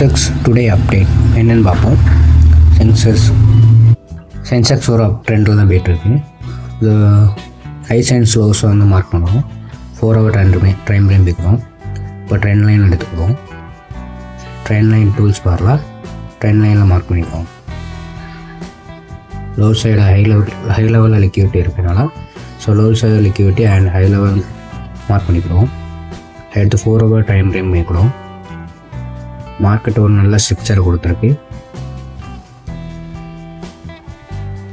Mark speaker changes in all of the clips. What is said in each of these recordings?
Speaker 1: Sensex today update என்னென்னு பார்ப்போம். Sensex ஒரு அப் ட்ரெண்டில் தான் போய்ட்டுருக்கு. இது ஹைஸ் அண்ட் ஸ்லோஸ் வந்து மார்க் பண்ணுவோம். 4 hour டைம் ஃப்ரேம் வைக்கிறோம். இப்போ ட்ரெண்ட் லைன் எடுத்துக்குவோம். ட்ரெண்ட் லைன் டூல்ஸ் பாரில் ட்ரெண்ட் லைனில் மார்க் பண்ணிக்குவோம். Low side high level liquidity இருக்கிறனால low side liquidity and high level mark பண்ணிக்கிறோம். அடுத்து 4 hour டைம் ஃப்ரேம் வைக்கிறோம். மார்க்கெட் ஒரு நல்ல ஸ்ட்ரக்சர் கொடுத்துருக்கு.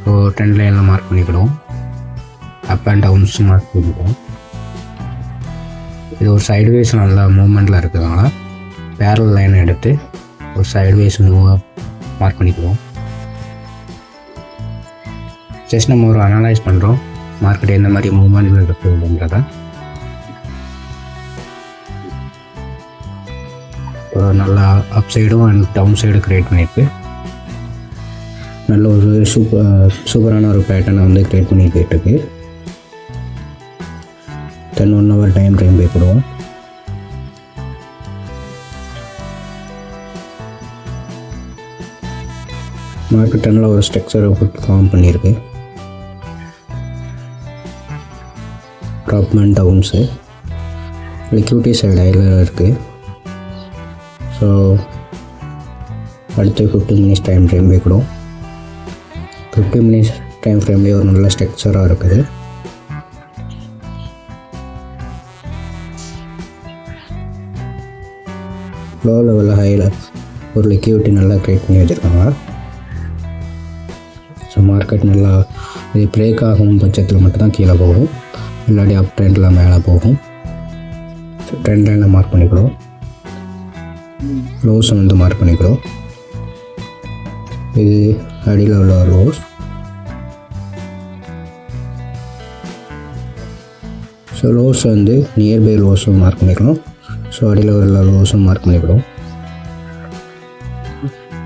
Speaker 1: ஸோ ட்ரெண்ட் லைனில் மார்க் பண்ணிக்கிறோம். அப் அண்ட் டவுன்ஸ் மார்க் பண்ணிக்கிறோம். இது ஒரு சைட்வேஸ் நல்ல மூவ்மெண்ட்டில் இருக்கிறதுனால பேரல் லைனை எடுத்து ஒரு சைட்வேஸ் மூவாக மார்க் பண்ணிக்கிறோம். ஜஸ்ட் நம்ம ஒரு அனலைஸ் பண்ணுறோம் மார்க்கெட் எந்த மாதிரி மூவ்மெண்ட்டில் இருக்குது அப்படிங்கிறத. ஒரு நல்ல அப் சைடும் அண்ட் டவுன் சைடும் க்ரியேட் பண்ணியிருக்கு. நல்ல ஒரு சூப்பரான ஒரு பேட்டர்னை வந்து க்ரியேட் பண்ணி போயிட்டுருக்கு. 1 hour டைம் ஃப்ரேம் போய்விடுவோம். மார்க்கெட் நல்ல ஒரு ஸ்ட்ரக்சரை ஃபார்ம் பண்ணியிருக்கு. Top and downs liquidity side ஹையில் இருக்குது. ஸோ அடுத்து 15 minutes டைம் ஃப்ரேம் வைக்கணும். 15 minutes டைம் ஃப்ரேம்லேயே ஒரு நல்ல ஸ்ட்ரக்சராக இருக்குது. லோ லெவலில் ஹையில் ஒரு லிக்விடிட்டி நல்லா க்ரியேட் பண்ணி வச்சுருக்காங்க. ஸோ மார்க்கெட் நல்லா இது பிரேக் ஆகும் பட்சத்தில் மட்டும்தான் கீழே போகும், இல்லாட்டி அப் ட்ரெண்டில் மேலே போகும். ஸோ ட்ரெண்ட் லைனில் மார்க் பண்ணிக்கிறோம். லோஸ் வந்து மார்க் பண்ணிக்கிறோம். இது அடியில் உள்ள லோஸ். ஸோ லோஸ் வந்து நியர்பை லோஸும் மார்க் பண்ணிக்கிறோம். ஸோ அடியில் உள்ள லோஸும் மார்க் பண்ணிக்கிறோம்.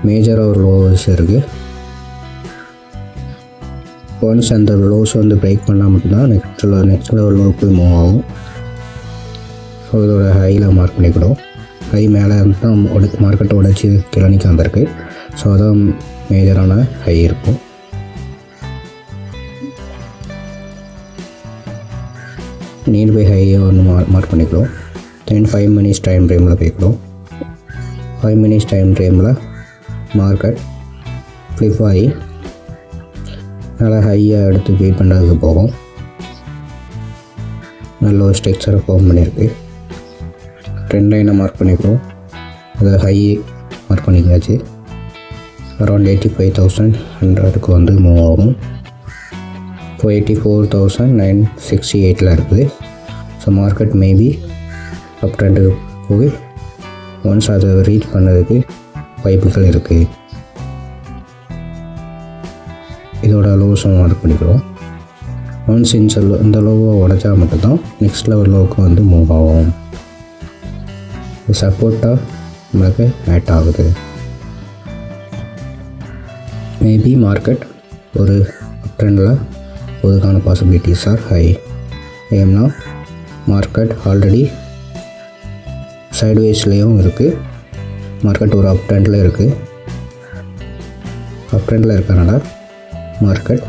Speaker 1: மேஜராக ஒரு லோஸ் இருக்குது. ஒன்ஸ் அந்த லோஸ் வந்து பிரேக் பண்ணால் மட்டும்தான் நெக்ஸ்ட் லெவல் லோக்கு மூவ் ஆகும். ஸோ இதோட ஹையில் மார்க் பண்ணிக்கிறோம். ஹை மேலே தான் மார்க்கெட்டை உடச்சி கிளனிக்கு வந்திருக்கு. ஸோ அதான் மேஜரான ஹை இருக்கும். நியர்பை ஹையை ஒன்று மார்க் பண்ணிக்கிறோம். தென் 5 minutes டைம் ஃப்ரேமில் போய்க்கிறோம். 5 minutes டைம் ஃப்ரேமில் மார்க்கெட் ஃப்ளிப் ஆகி நல்லா ஹையாக எடுத்து வெயிட் பண்ணுறதுக்கு போகும். நல்ல ஒரு ஸ்ட்ரக்சரை ஃபார்ம் பண்ணியிருக்கு. ட்ரெண்ட் லைனை மார்க் பண்ணிக்கிறோம். அதை ஹை மார்க் பண்ணிக்காச்சு. அரௌண்ட் 85,100க்கு வந்து மூவ் ஆகும். இப்போ 84,968 இருக்குது. ஸோ மார்க்கெட் மேபி அப் ட்ரெண்டுக்கு போய் ஒன்ஸ் அதை ரீச் பண்ணதுக்கு வாய்ப்புகள் இருக்குது. இதோட லோஸும் மார்க் பண்ணிக்கிறோம். ஒன்ஸ் இந்த லோவை உடைச்சா மட்டும்தான் நெக்ஸ்ட் லெவல் லோவுக்கு வந்து மூவ் ஆகும். சப்போர்ட்டாக நம்மளுக்கு ஆட் ஆகுது. மேபி மார்க்கெட் ஒரு அப் ட்ரெண்டில் போதுக்கான பாசிபிலிட்டிஸ் ஆர் ஹை. ஏன்னா மார்க்கெட் ஆல்ரெடி சைட்வேஸ்லேயும் இருக்குது. மார்க்கெட் ஒரு அப் ட்ரெண்டில் இருக்குது. அப் ட்ரெண்டில் இருக்கிறனால மார்க்கெட்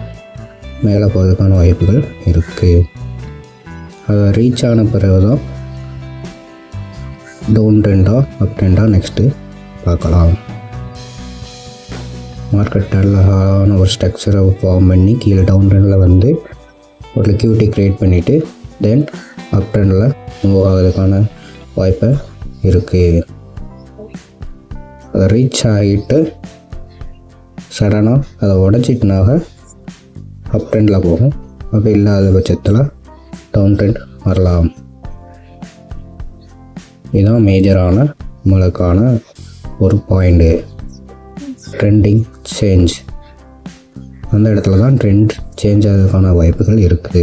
Speaker 1: மேலே போகிறதுக்கான வாய்ப்புகள் இருக்குது. அதை ரீச் ஆன பிறகு தான் டவுன் ட்ரெண்டாக அப் ட்ரெண்டாக நெக்ஸ்ட்டு பார்க்கலாம். மார்க்கெட் நல்லான ஒரு ஸ்ட்ரக்சரை ஃபார்ம் பண்ணி கீழே டவுன் ட்ரெண்டில் வந்து ஒரு லிக்விடிட்டி க்ரியேட் பண்ணிவிட்டு தென் அப் ட்ரெண்டில் மூவ் ஆகிறதுக்கான வாய்ப்பு இருக்குது. அதை ரீச் ஆகிட்டு சடனாக அதை உடச்சிட்டுனாக அப் ட்ரெண்டில் போகும். அப்போ இல்லாத பட்சத்தில் டவுன் ட்ரெண்ட் வரலாம். இதுதான் மேஜரான நம்மளுக்கான ஒரு பாயிண்ட்டு. ட்ரெண்டிங் சேஞ்ச் அந்த இடத்துல தான் ட்ரெண்ட் சேஞ்ச் ஆகிறதுக்கான வாய்ப்புகள் இருக்குது.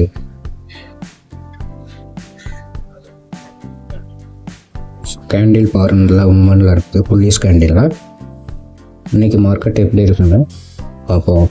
Speaker 1: கேண்டில் பாருங்களில் உண்மையில் இருக்குது. புல்லிஷ் கேண்டிலில் இன்றைக்கி மார்க்கெட் எப்படி இருக்குன்னு பார்ப்போம்.